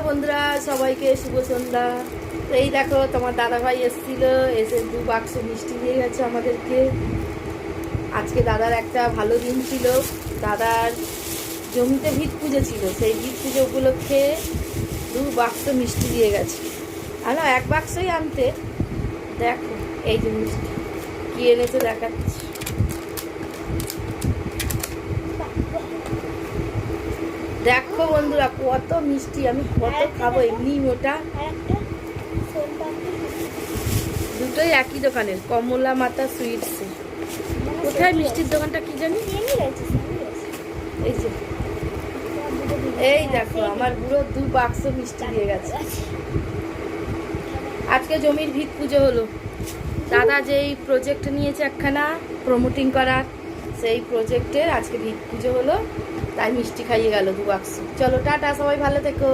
বন্ধুরা, সবাইকে শুভ সন্ধ্যা। তো এই দেখো, তোমার দাদাভাই এসেছিল, এসে 2 বাক্স মিষ্টি দিয়ে গেছে আমাদেরকে। আজকে দাদার একটা ভালো দিন ছিল, দাদার জমিতে ভিত পুজো ছিল, সেই ভিত পুজো উপলক্ষে 2 বাক্স মিষ্টি দিয়ে গেছে। আর 1 বাক্সই আনতে। দেখো এই যে মিষ্টি কি এনেছে দেখাচ্ছি। দেখো বন্ধুরা, কত মিষ্টি, আমি কত খাবো, এমনি ওটা দুটোই একই দোকানের, কমলা মাতা সুইটসে। কোথায় মিষ্টির দোকানটা কি জানি। এই যে এই দেখো, আমার পুরো 2 বাক্স মিষ্টি দিয়ে গেছে। আজকে জমির ভিত পুজো হলো। দাদা যেই প্রজেক্ট নিয়েছে একখানা প্রমোটিং করার, সেই প্রজেক্টের আজকে ভিত পুজো হলো, তাই মিষ্টি খাইয়ে গেল 2 বাক্স। চলো টাটা, সবাই ভালো থেকো।